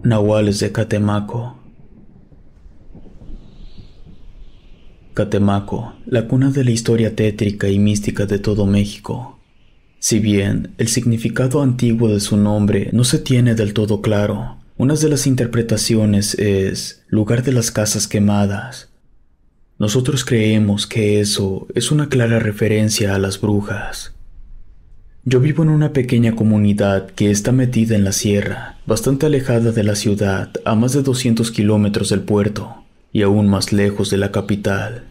Nahuales de Catemaco. Catemaco, la cuna de la historia tétrica y mística de todo México. Si bien el significado antiguo de su nombre no se tiene del todo claro, una de las interpretaciones es lugar de las casas quemadas. Nosotros creemos que eso es una clara referencia a las brujas. Yo vivo en una pequeña comunidad que está metida en la sierra, bastante alejada de la ciudad, a más de 200 kilómetros del puerto y aún más lejos de la capital.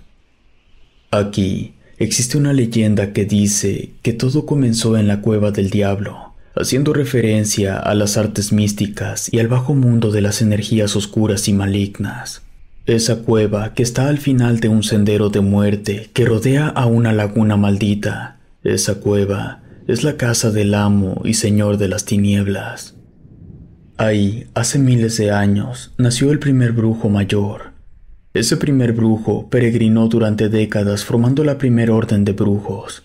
Aquí existe una leyenda que dice que todo comenzó en la Cueva del Diablo, haciendo referencia a las artes místicas y al bajo mundo de las energías oscuras y malignas. Esa cueva que está al final de un sendero de muerte que rodea a una laguna maldita, esa cueva es la casa del amo y señor de las tinieblas. Ahí, hace miles de años, nació el primer brujo mayor. Ese primer brujo peregrinó durante décadas formando la primera orden de brujos.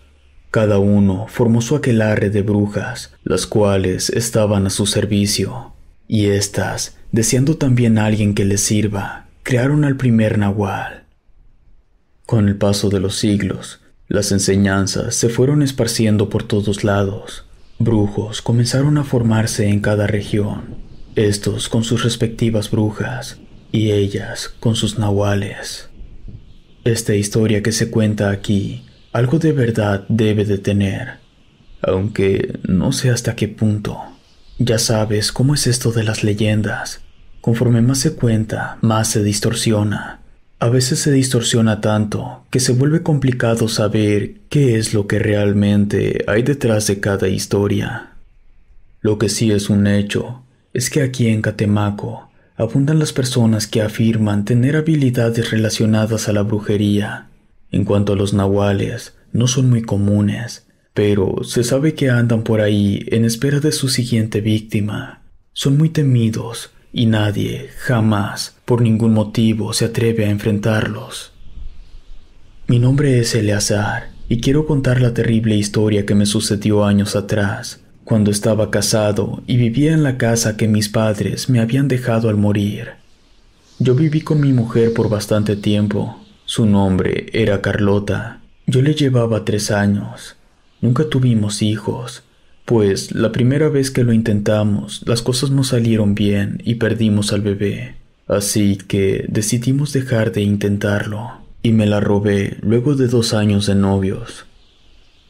Cada uno formó su aquelarre de brujas, las cuales estaban a su servicio. Y éstas, deseando también a alguien que les sirva, crearon al primer nahual. Con el paso de los siglos, las enseñanzas se fueron esparciendo por todos lados. Brujos comenzaron a formarse en cada región, estos con sus respectivas brujas y ellas con sus nahuales. Esta historia que se cuenta aquí, algo de verdad debe de tener, aunque no sé hasta qué punto. Ya sabes cómo es esto de las leyendas. Conforme más se cuenta, más se distorsiona. A veces se distorsiona tanto que se vuelve complicado saber qué es lo que realmente hay detrás de cada historia. Lo que sí es un hecho es que aquí en Catemaco abundan las personas que afirman tener habilidades relacionadas a la brujería. En cuanto a los nahuales, no son muy comunes, pero se sabe que andan por ahí en espera de su siguiente víctima. Son muy temidos y nadie, jamás, por ningún motivo, se atreve a enfrentarlos. Mi nombre es Eleazar y quiero contar la terrible historia que me sucedió años atrás, cuando estaba casado y vivía en la casa que mis padres me habían dejado al morir. Yo viví con mi mujer por bastante tiempo. Su nombre era Carlota. Yo le llevaba 3 años. Nunca tuvimos hijos, pues la primera vez que lo intentamos, las cosas no salieron bien y perdimos al bebé. Así que decidimos dejar de intentarlo, y me la robé luego de 2 años de novios.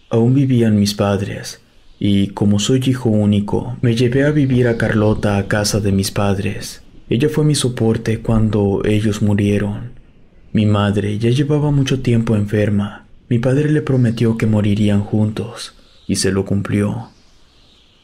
Aún vivían mis padres, y como soy hijo único, me llevé a vivir a Carlota a casa de mis padres. Ella fue mi soporte cuando ellos murieron. Mi madre ya llevaba mucho tiempo enferma. Mi padre le prometió que morirían juntos, y se lo cumplió.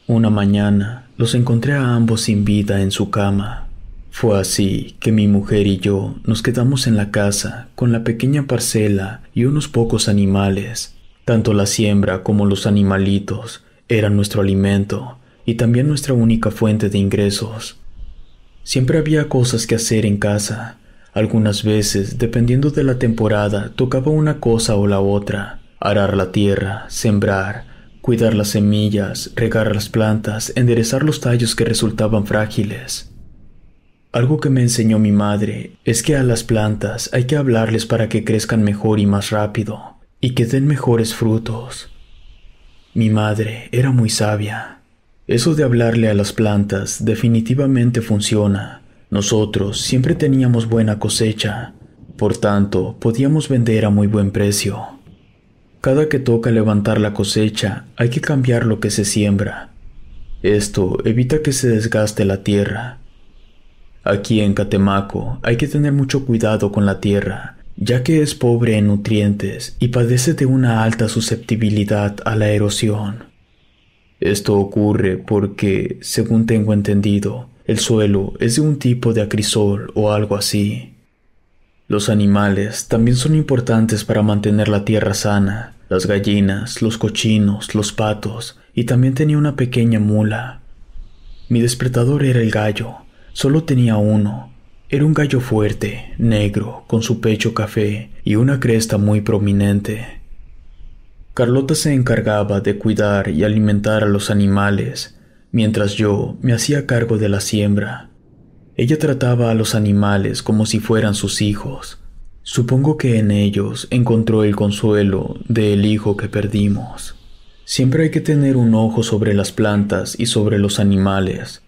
Una mañana los encontré a ambos sin vida en su cama. Fue así que mi mujer y yo nos quedamos en la casa con la pequeña parcela y unos pocos animales. Tanto la siembra como los animalitos eran nuestro alimento y también nuestra única fuente de ingresos. Siempre había cosas que hacer en casa. Algunas veces, dependiendo de la temporada, tocaba una cosa o la otra: arar la tierra, sembrar, cuidar las semillas, regar las plantas, enderezar los tallos que resultaban frágiles. Algo que me enseñó mi madre es que a las plantas hay que hablarles para que crezcan mejor y más rápido, y que den mejores frutos. Mi madre era muy sabia. Eso de hablarle a las plantas definitivamente funciona. Nosotros siempre teníamos buena cosecha, por tanto podíamos vender a muy buen precio. Cada que toca levantar la cosecha hay que cambiar lo que se siembra. Esto evita que se desgaste la tierra. Aquí en Catemaco hay que tener mucho cuidado con la tierra, ya que es pobre en nutrientes y padece de una alta susceptibilidad a la erosión. Esto ocurre porque, según tengo entendido, el suelo es de un tipo de acrisol o algo así. Los animales también son importantes para mantener la tierra sana: las gallinas, los cochinos, los patos, y también tenía una pequeña mula. Mi despertador era el gallo. Solo tenía uno. Era un gallo fuerte, negro, con su pecho café y una cresta muy prominente. Carlota se encargaba de cuidar y alimentar a los animales, mientras yo me hacía cargo de la siembra. Ella trataba a los animales como si fueran sus hijos. Supongo que en ellos encontró el consuelo del hijo que perdimos. Siempre hay que tener un ojo sobre las plantas y sobre los animales,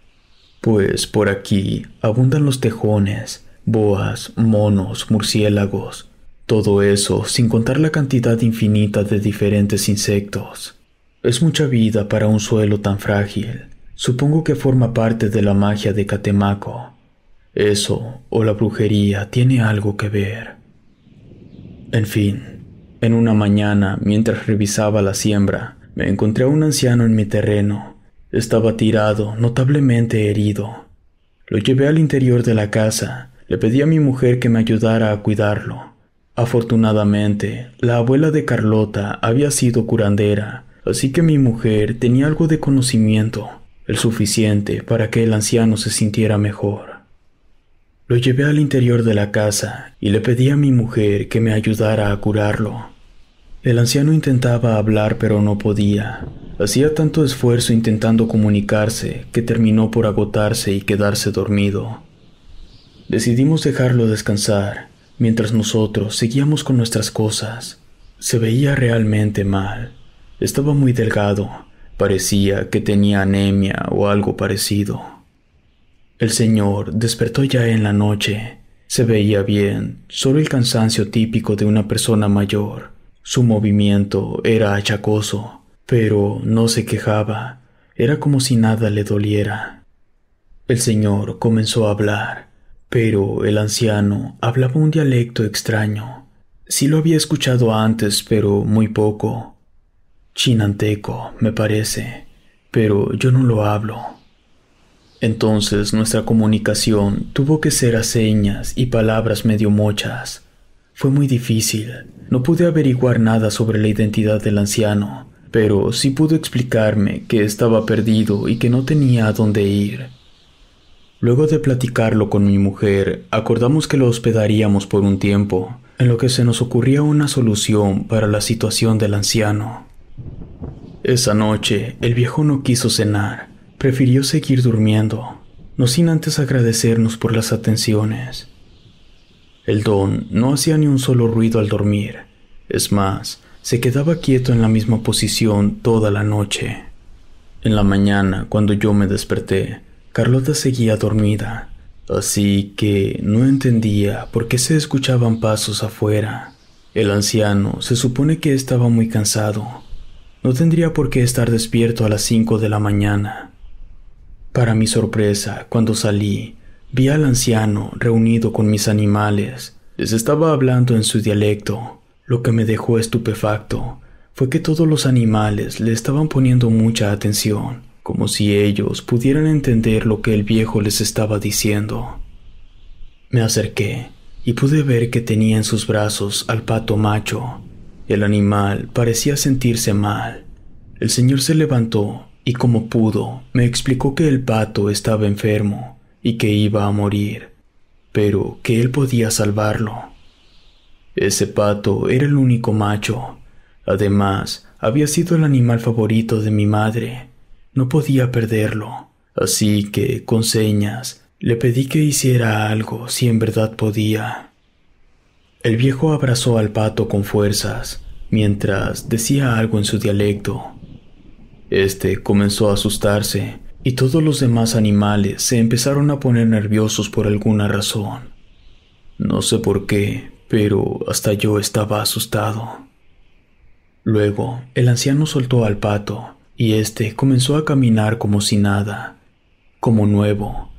pues por aquí abundan los tejones, boas, monos, murciélagos, todo eso sin contar la cantidad infinita de diferentes insectos. Es mucha vida para un suelo tan frágil. Supongo que forma parte de la magia de Catemaco. Eso o la brujería tiene algo que ver. En fin, en una mañana, mientras revisaba la siembra, me encontré a un anciano en mi terreno. Estaba tirado, notablemente herido. Lo llevé al interior de la casa. Le pedí a mi mujer que me ayudara a cuidarlo. Afortunadamente, la abuela de Carlota había sido curandera, así que mi mujer tenía algo de conocimiento, el suficiente para que el anciano se sintiera mejor. Lo llevé al interior de la casa y le pedí a mi mujer que me ayudara a curarlo. El anciano intentaba hablar pero no podía. Hacía tanto esfuerzo intentando comunicarse que terminó por agotarse y quedarse dormido. Decidimos dejarlo descansar mientras nosotros seguíamos con nuestras cosas. Se veía realmente mal. Estaba muy delgado. Parecía que tenía anemia o algo parecido. El señor despertó ya en la noche. Se veía bien, solo el cansancio típico de una persona mayor. Su movimiento era achacoso, pero no se quejaba. Era como si nada le doliera. El señor comenzó a hablar, pero el anciano hablaba un dialecto extraño. Sí lo había escuchado antes, pero muy poco. Chinanteco, me parece, pero yo no lo hablo. Entonces nuestra comunicación tuvo que ser a señas y palabras medio mochas. Fue muy difícil. No pude averiguar nada sobre la identidad del anciano, pero sí pudo explicarme que estaba perdido y que no tenía a dónde ir. Luego de platicarlo con mi mujer, acordamos que lo hospedaríamos por un tiempo, en lo que se nos ocurría una solución para la situación del anciano. Esa noche, el viejo no quiso cenar. Prefirió seguir durmiendo, no sin antes agradecernos por las atenciones. El don no hacía ni un solo ruido al dormir. Es más, se quedaba quieto en la misma posición toda la noche. En la mañana, cuando yo me desperté, Carlota seguía dormida, así que no entendía por qué se escuchaban pasos afuera. El anciano se supone que estaba muy cansado. No tendría por qué estar despierto a las 5 de la mañana. Para mi sorpresa, cuando salí, vi al anciano reunido con mis animales. Les estaba hablando en su dialecto. Lo que me dejó estupefacto fue que todos los animales le estaban poniendo mucha atención, como si ellos pudieran entender lo que el viejo les estaba diciendo. Me acerqué y pude ver que tenía en sus brazos al pato macho. El animal parecía sentirse mal. El señor se levantó y como pudo, me explicó que el pato estaba enfermo y que iba a morir, pero que él podía salvarlo. Ese pato era el único macho. Además, había sido el animal favorito de mi madre. No podía perderlo, así que, con señas, le pedí que hiciera algo si en verdad podía. El viejo abrazó al pato con fuerzas, mientras decía algo en su dialecto. Este comenzó a asustarse y todos los demás animales se empezaron a poner nerviosos por alguna razón. No sé por qué, pero hasta yo estaba asustado. Luego, el anciano soltó al pato y este comenzó a caminar como si nada, como nuevo.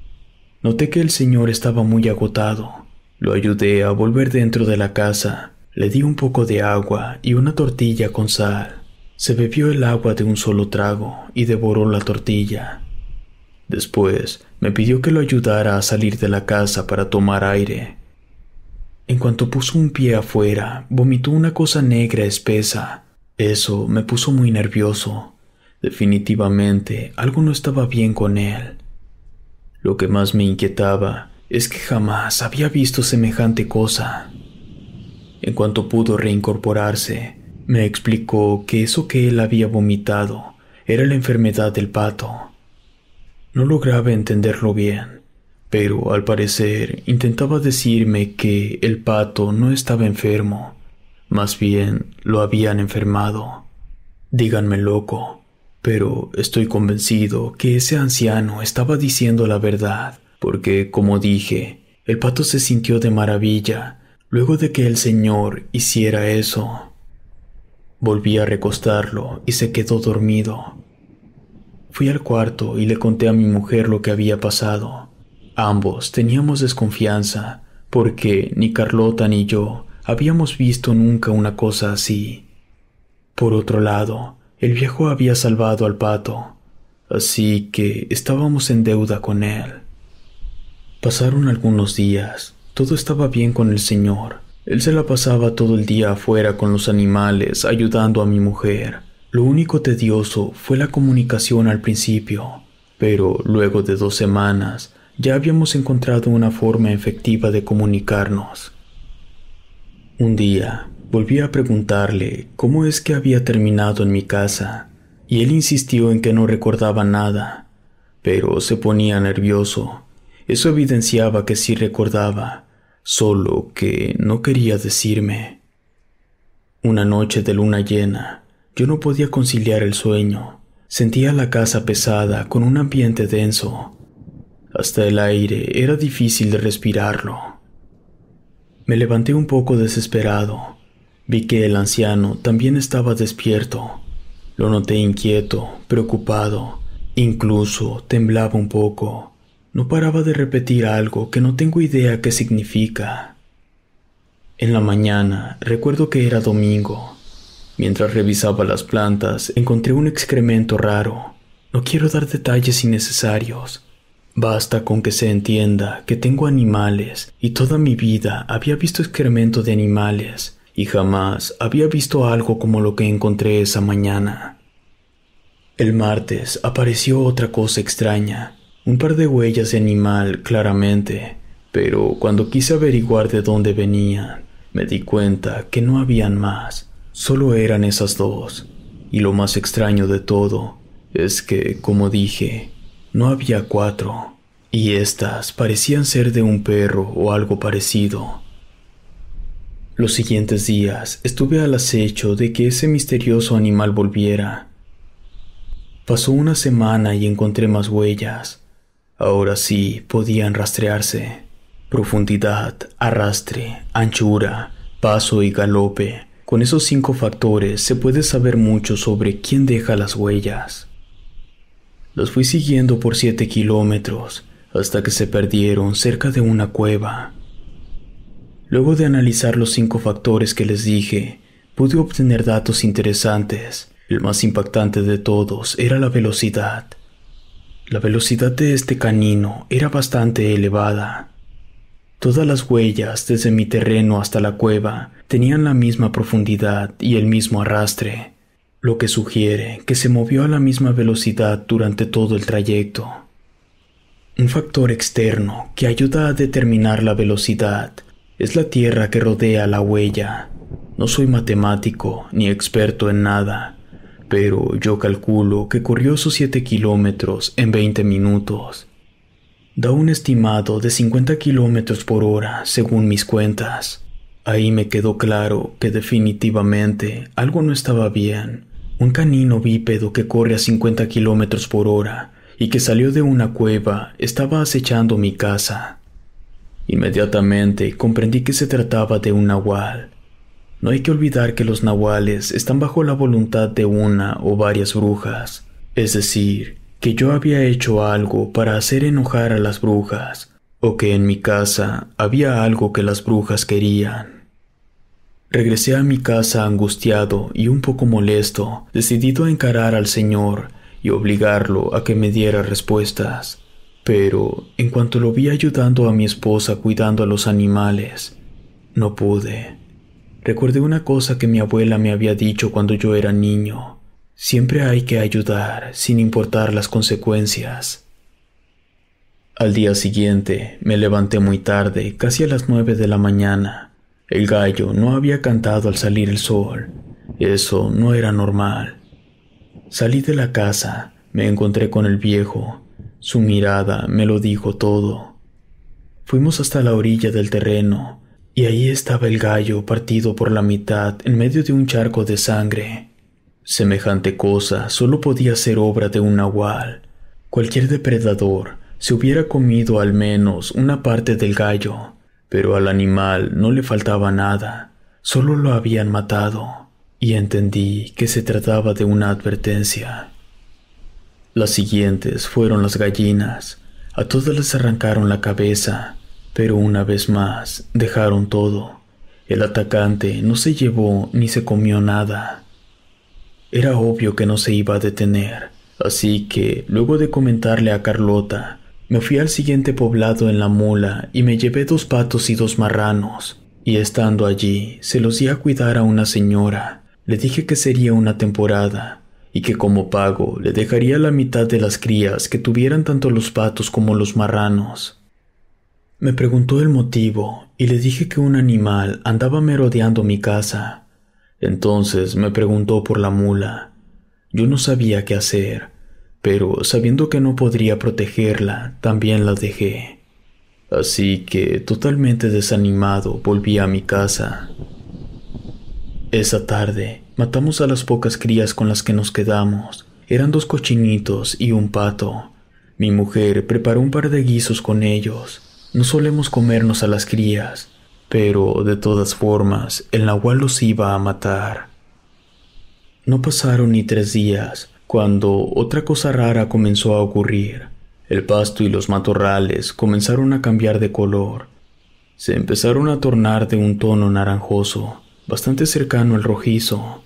Noté que el señor estaba muy agotado. Lo ayudé a volver dentro de la casa. Le di un poco de agua y una tortilla con sal. Se bebió el agua de un solo trago y devoró la tortilla. Después me pidió que lo ayudara a salir de la casa para tomar aire. En cuanto puso un pie afuera, vomitó una cosa negra espesa. Eso me puso muy nervioso. Definitivamente algo no estaba bien con él. Lo que más me inquietaba es que jamás había visto semejante cosa. En cuanto pudo reincorporarse, me explicó que eso que él había vomitado era la enfermedad del pato. No lograba entenderlo bien, pero al parecer intentaba decirme que el pato no estaba enfermo, más bien lo habían enfermado. Díganme loco, pero estoy convencido que ese anciano estaba diciendo la verdad, porque, como dije, el pato se sintió de maravilla luego de que el señor hiciera eso. Volví a recostarlo y se quedó dormido. Fui al cuarto y le conté a mi mujer lo que había pasado. Ambos teníamos desconfianza, porque ni Carlota ni yo habíamos visto nunca una cosa así. Por otro lado, el viejo había salvado al pato, así que estábamos en deuda con él. Pasaron algunos días, todo estaba bien con el señor. Él se la pasaba todo el día afuera con los animales, ayudando a mi mujer. Lo único tedioso fue la comunicación al principio, pero luego de 2 semanas ya habíamos encontrado una forma efectiva de comunicarnos. Un día volví a preguntarle cómo es que había terminado en mi casa, y él insistió en que no recordaba nada, pero se ponía nervioso. Eso evidenciaba que sí recordaba, solo que no quería decirme. Una noche de luna llena, yo no podía conciliar el sueño. Sentía la casa pesada, con un ambiente denso. Hasta el aire era difícil de respirarlo. Me levanté un poco desesperado. Vi que el anciano también estaba despierto. Lo noté inquieto, preocupado, incluso temblaba un poco. No paraba de repetir algo que no tengo idea qué significa. En la mañana, recuerdo que era domingo. Mientras revisaba las plantas, encontré un excremento raro. No quiero dar detalles innecesarios. Basta con que se entienda que tengo animales y toda mi vida había visto excremento de animales y jamás había visto algo como lo que encontré esa mañana. El martes apareció otra cosa extraña, un par de huellas de animal claramente, pero cuando quise averiguar de dónde venían, me di cuenta que no habían más, solo eran esas 2, y lo más extraño de todo es que, como dije, no había 4, y estas parecían ser de un perro o algo parecido. Los siguientes días estuve al acecho de que ese misterioso animal volviera. Pasó una semana y encontré más huellas. Ahora sí podían rastrearse. Profundidad, arrastre, anchura, paso y galope. Con esos 5 factores se puede saber mucho sobre quién deja las huellas. Los fui siguiendo por 7 kilómetros hasta que se perdieron cerca de una cueva. Luego de analizar los 5 factores que les dije, pude obtener datos interesantes. El más impactante de todos era la velocidad. La velocidad de este canino era bastante elevada. Todas las huellas, desde mi terreno hasta la cueva, tenían la misma profundidad y el mismo arrastre, lo que sugiere que se movió a la misma velocidad durante todo el trayecto. Un factor externo que ayuda a determinar la velocidad es la tierra que rodea la huella. No soy matemático ni experto en nada, pero yo calculo que corrió esos 7 kilómetros en 20 minutos. Da un estimado de 50 kilómetros por hora, según mis cuentas. Ahí me quedó claro que definitivamente algo no estaba bien. Un canino bípedo que corre a 50 kilómetros por hora y que salió de una cueva estaba acechando mi casa. Inmediatamente comprendí que se trataba de un nahual. No hay que olvidar que los nahuales están bajo la voluntad de una o varias brujas, es decir, que yo había hecho algo para hacer enojar a las brujas, o que en mi casa había algo que las brujas querían. Regresé a mi casa angustiado y un poco molesto, decidido a encarar al señor y obligarlo a que me diera respuestas. Pero en cuanto lo vi ayudando a mi esposa cuidando a los animales, no pude. Recordé una cosa que mi abuela me había dicho cuando yo era niño. Siempre hay que ayudar, sin importar las consecuencias. Al día siguiente, me levanté muy tarde, casi a las 9 de la mañana. El gallo no había cantado al salir el sol. Eso no era normal. Salí de la casa, me encontré con el viejo. Su mirada me lo dijo todo. Fuimos hasta la orilla del terreno, y ahí estaba el gallo partido por la mitad en medio de un charco de sangre. Semejante cosa solo podía ser obra de un nahual. Cualquier depredador se hubiera comido al menos una parte del gallo, pero al animal no le faltaba nada, solo lo habían matado, y entendí que se trataba de una advertencia. Las siguientes fueron las gallinas. A todas les arrancaron la cabeza, pero una vez más dejaron todo. El atacante no se llevó ni se comió nada. Era obvio que no se iba a detener, así que, luego de comentarle a Carlota, me fui al siguiente poblado en la mula y me llevé 2 patos y 2 marranos, y estando allí, se los di a cuidar a una señora. Le dije que sería una temporada, y que como pago le dejaría la mitad de las crías que tuvieran tanto los patos como los marranos. Me preguntó el motivo, y le dije que un animal andaba merodeando mi casa. Entonces me preguntó por la mula. Yo no sabía qué hacer, pero sabiendo que no podría protegerla, también la dejé. Así que, totalmente desanimado, volví a mi casa. Esa tarde, matamos a las pocas crías con las que nos quedamos. Eran 2 cochinitos y un pato. Mi mujer preparó un par de guisos con ellos. No solemos comernos a las crías, pero de todas formas, el nahual los iba a matar. No pasaron ni 3 días, cuando otra cosa rara comenzó a ocurrir. El pasto y los matorrales comenzaron a cambiar de color. Se empezaron a tornar de un tono naranjoso, bastante cercano al rojizo.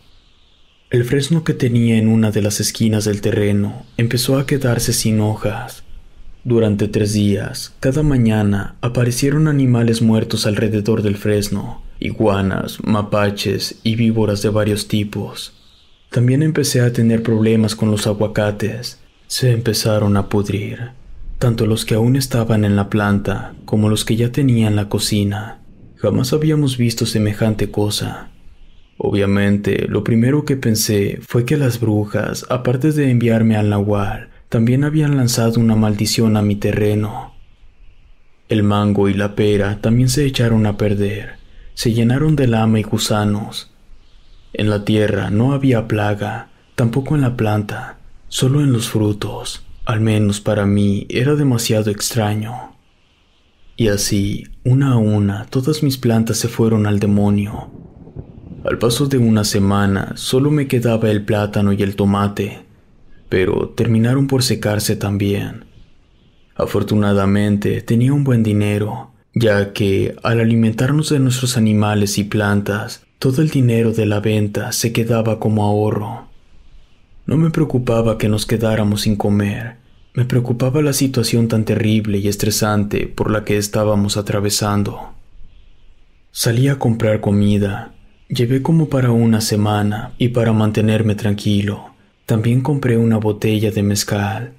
El fresno que tenía en una de las esquinas del terreno empezó a quedarse sin hojas. Durante 3 días, cada mañana aparecieron animales muertos alrededor del fresno, iguanas, mapaches y víboras de varios tipos. También empecé a tener problemas con los aguacates. Se empezaron a pudrir, tanto los que aún estaban en la planta como los que ya tenían la cocina. Jamás habíamos visto semejante cosa. Obviamente, lo primero que pensé fue que las brujas, aparte de enviarme al nahual, también habían lanzado una maldición a mi terreno. El mango y la pera también se echaron a perder, se llenaron de lama y gusanos. En la tierra no había plaga, tampoco en la planta, solo en los frutos. Al menos para mí era demasiado extraño. Y así, una a una, todas mis plantas se fueron al demonio. Al paso de una semana, solo me quedaba el plátano y el tomate, pero terminaron por secarse también. Afortunadamente, tenía un buen dinero, ya que, al alimentarnos de nuestros animales y plantas, todo el dinero de la venta se quedaba como ahorro. No me preocupaba que nos quedáramos sin comer, me preocupaba la situación tan terrible y estresante por la que estábamos atravesando. Salí a comprar comida, llevé como para una semana, y para mantenerme tranquilo, también compré una botella de mezcal.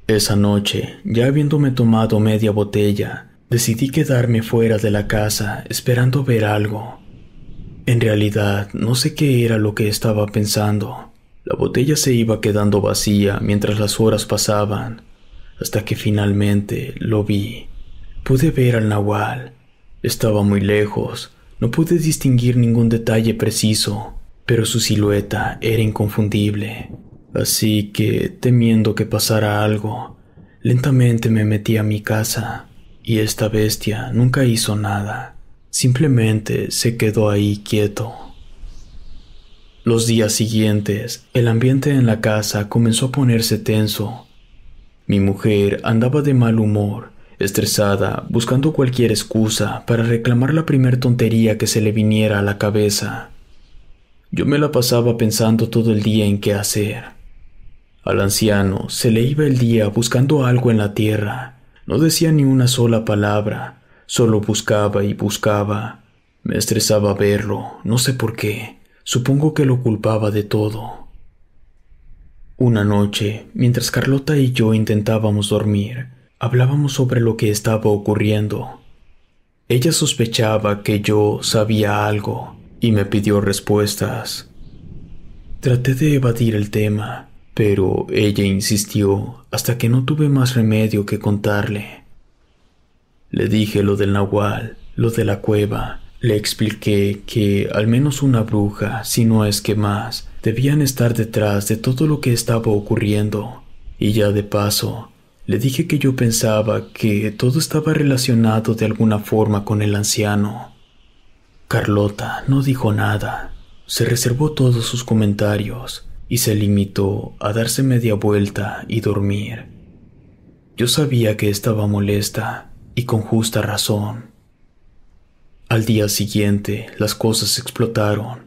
Esa noche, ya habiéndome tomado media botella, decidí quedarme fuera de la casa esperando ver algo. En realidad, no sé qué era lo que estaba pensando. La botella se iba quedando vacía mientras las horas pasaban, hasta que finalmente lo vi. Pude ver al nahual. Estaba muy lejos, no pude distinguir ningún detalle preciso, pero su silueta era inconfundible. Así que, temiendo que pasara algo, lentamente me metí a mi casa, y esta bestia nunca hizo nada. Simplemente se quedó ahí quieto. Los días siguientes, el ambiente en la casa comenzó a ponerse tenso. Mi mujer andaba de mal humor, estresada, buscando cualquier excusa para reclamar la primer tontería que se le viniera a la cabeza. Yo me la pasaba pensando todo el día en qué hacer. Al anciano se le iba el día buscando algo en la tierra. No decía ni una sola palabra, solo buscaba y buscaba. Me estresaba verlo, no sé por qué. Supongo que lo culpaba de todo. Una noche, mientras Carlota y yo intentábamos dormir, hablábamos sobre lo que estaba ocurriendo. Ella sospechaba que yo sabía algo y me pidió respuestas. Traté de evadir el tema, pero ella insistió hasta que no tuve más remedio que contarle. Le dije lo del nahual, lo de la cueva. Le expliqué que al menos una bruja, si no es que más, debían estar detrás de todo lo que estaba ocurriendo. Y ya de paso, le dije que yo pensaba que todo estaba relacionado de alguna forma con el anciano. Carlota no dijo nada. Se reservó todos sus comentarios y se limitó a darse media vuelta y dormir. Yo sabía que estaba molesta y con justa razón. Al día siguiente, las cosas explotaron.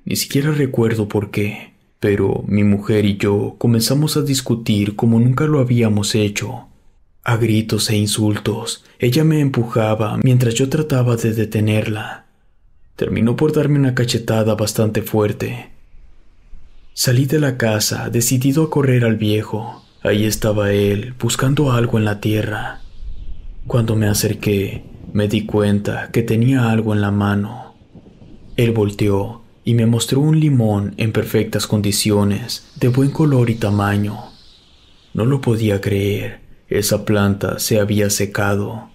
Ni siquiera recuerdo por qué, pero mi mujer y yo comenzamos a discutir como nunca lo habíamos hecho. A gritos e insultos, ella me empujaba mientras yo trataba de detenerla. Terminó por darme una cachetada bastante fuerte. Salí de la casa, decidido a correr al viejo. Ahí estaba él, buscando algo en la tierra. Cuando me acerqué, me di cuenta que tenía algo en la mano. Él volteó y me mostró un limón en perfectas condiciones, de buen color y tamaño. No lo podía creer, esa planta se había secado.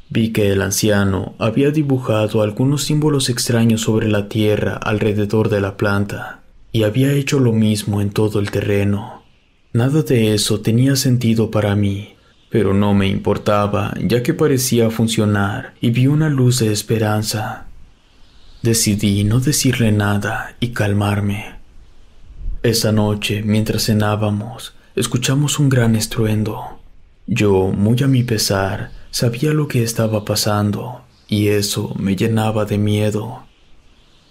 Vi que el anciano había dibujado algunos símbolos extraños sobre la tierra alrededor de la planta, y había hecho lo mismo en todo el terreno. Nada de eso tenía sentido para mí, pero no me importaba, ya que parecía funcionar y vi una luz de esperanza. Decidí no decirle nada y calmarme. Esa noche, mientras cenábamos, escuchamos un gran estruendo. Yo, muy a mi pesar, sabía lo que estaba pasando, y eso me llenaba de miedo.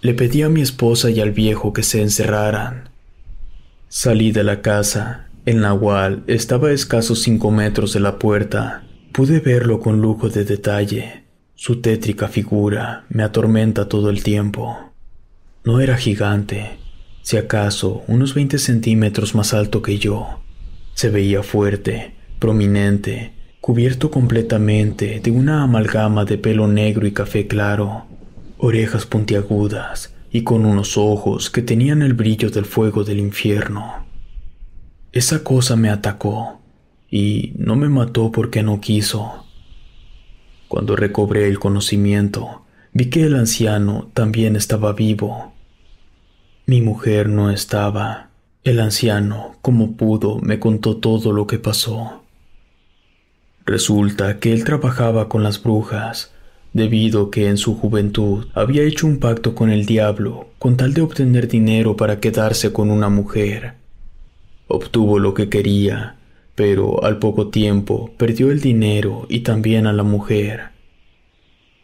Le pedí a mi esposa y al viejo que se encerraran. Salí de la casa. El nahual estaba a escasos 5 metros de la puerta. Pude verlo con lujo de detalle. Su tétrica figura me atormenta todo el tiempo. No era gigante, si acaso unos 20 centímetros más alto que yo. Se veía fuerte, prominente, cubierto completamente de una amalgama de pelo negro y café claro, orejas puntiagudas y con unos ojos que tenían el brillo del fuego del infierno. Esa cosa me atacó y no me mató porque no quiso. Cuando recobré el conocimiento, vi que el anciano también estaba vivo. Mi mujer no estaba. El anciano, como pudo, me contó todo lo que pasó. Resulta que él trabajaba con las brujas, debido que en su juventud había hecho un pacto con el diablo con tal de obtener dinero para quedarse con una mujer. Obtuvo lo que quería, pero al poco tiempo perdió el dinero y también a la mujer.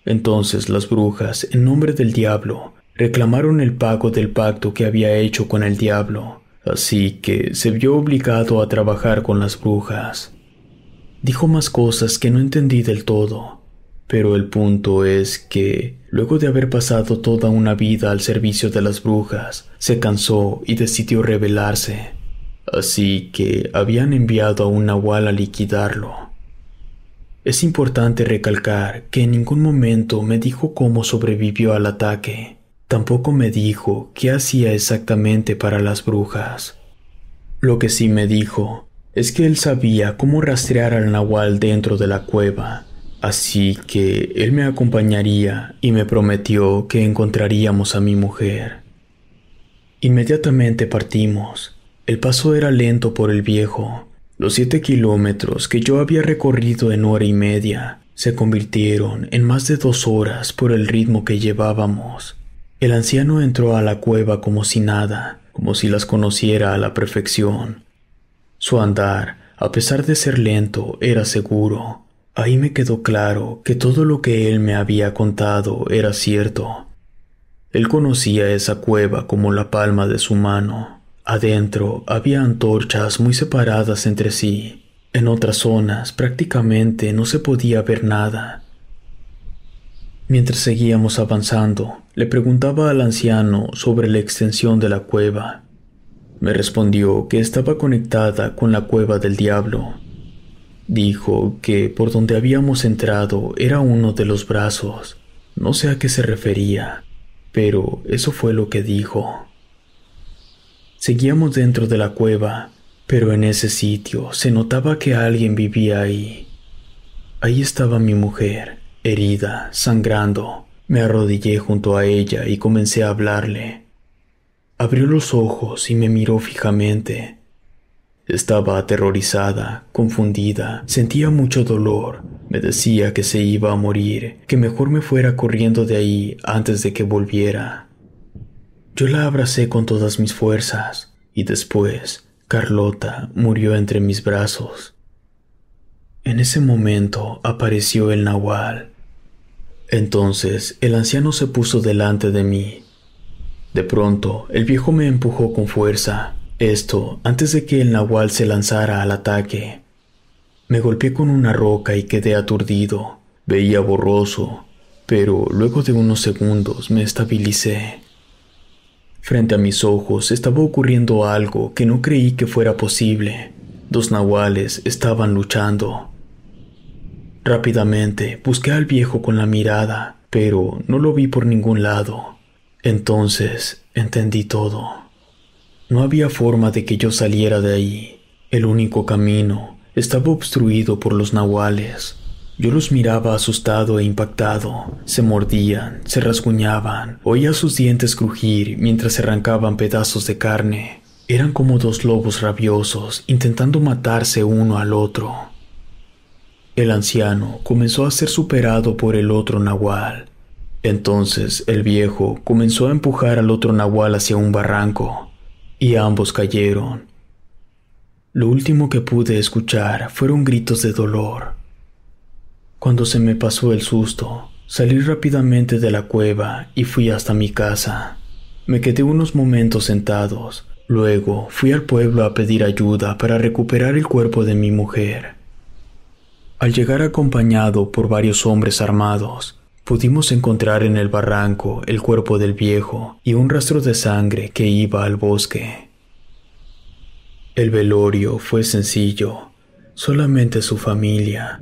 Entonces las brujas, en nombre del diablo, reclamaron el pago del pacto que había hecho con el diablo, así que se vio obligado a trabajar con las brujas. Dijo más cosas que no entendí del todo, pero el punto es que, luego de haber pasado toda una vida al servicio de las brujas, se cansó y decidió rebelarse. Así que habían enviado a un nahual a liquidarlo. Es importante recalcar que en ningún momento me dijo cómo sobrevivió al ataque. Tampoco me dijo qué hacía exactamente para las brujas. Lo que sí me dijo es que él sabía cómo rastrear al nahual dentro de la cueva, así que él me acompañaría y me prometió que encontraríamos a mi mujer. Inmediatamente partimos. El paso era lento por el viejo. Los 7 kilómetros que yo había recorrido en 1 hora y media se convirtieron en más de 2 horas por el ritmo que llevábamos. El anciano entró a la cueva como si nada, como si las conociera a la perfección. Su andar, a pesar de ser lento, era seguro. Ahí me quedó claro que todo lo que él me había contado era cierto. Él conocía esa cueva como la palma de su mano. Adentro había antorchas muy separadas entre sí. En otras zonas prácticamente no se podía ver nada. Mientras seguíamos avanzando, le preguntaba al anciano sobre la extensión de la cueva. Me respondió que estaba conectada con la cueva del diablo. Dijo que por donde habíamos entrado era uno de los brazos. No sé a qué se refería, pero eso fue lo que dijo. Seguíamos dentro de la cueva, pero en ese sitio se notaba que alguien vivía ahí. Ahí estaba mi mujer, herida, sangrando. Me arrodillé junto a ella y comencé a hablarle. Abrió los ojos y me miró fijamente. Estaba aterrorizada, confundida, sentía mucho dolor. Me decía que se iba a morir, que mejor me fuera corriendo de ahí antes de que volviera. Yo la abracé con todas mis fuerzas y después Carlota murió entre mis brazos. En ese momento apareció el nahual. Entonces el anciano se puso delante de mí. De pronto, el viejo me empujó con fuerza. Esto antes de que el nahual se lanzara al ataque. Me golpeé con una roca y quedé aturdido. Veía borroso, pero luego de unos segundos me estabilicé. Frente a mis ojos estaba ocurriendo algo que no creí que fuera posible. 2 nahuales estaban luchando. Rápidamente busqué al viejo con la mirada, pero no lo vi por ningún lado. Entonces entendí todo. No había forma de que yo saliera de ahí. El único camino estaba obstruido por los nahuales. Yo los miraba asustado e impactado. Se mordían, se rasguñaban, oía sus dientes crujir mientras se arrancaban pedazos de carne. Eran como 2 lobos rabiosos intentando matarse uno al otro. El anciano comenzó a ser superado por el otro nahual. Entonces el viejo comenzó a empujar al otro nahual hacia un barranco. Y ambos cayeron. Lo último que pude escuchar fueron gritos de dolor. Cuando se me pasó el susto, salí rápidamente de la cueva y fui hasta mi casa. Me quedé unos momentos sentados. Luego fui al pueblo a pedir ayuda para recuperar el cuerpo de mi mujer. Al llegar acompañado por varios hombres armados, pudimos encontrar en el barranco el cuerpo del viejo y un rastro de sangre que iba al bosque. El velorio fue sencillo, solamente su familia.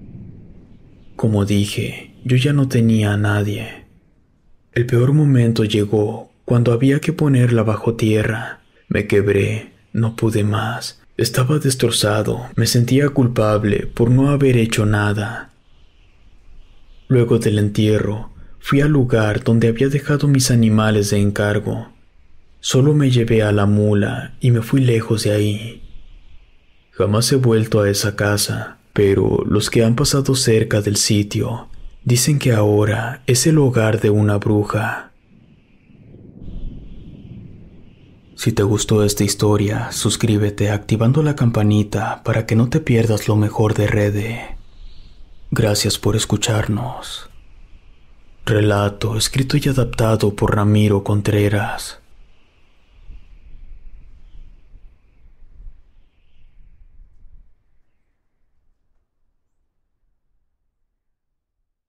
Como dije, yo ya no tenía a nadie. El peor momento llegó cuando había que ponerla bajo tierra. Me quebré, no pude más. Estaba destrozado, me sentía culpable por no haber hecho nada. Luego del entierro, fui al lugar donde había dejado mis animales de encargo. Solo me llevé a la mula y me fui lejos de ahí. Jamás he vuelto a esa casa, pero los que han pasado cerca del sitio dicen que ahora es el hogar de una bruja. Si te gustó esta historia, suscríbete activando la campanita para que no te pierdas lo mejor de Rede. Gracias por escucharnos. Relato escrito y adaptado por Ramiro Contreras.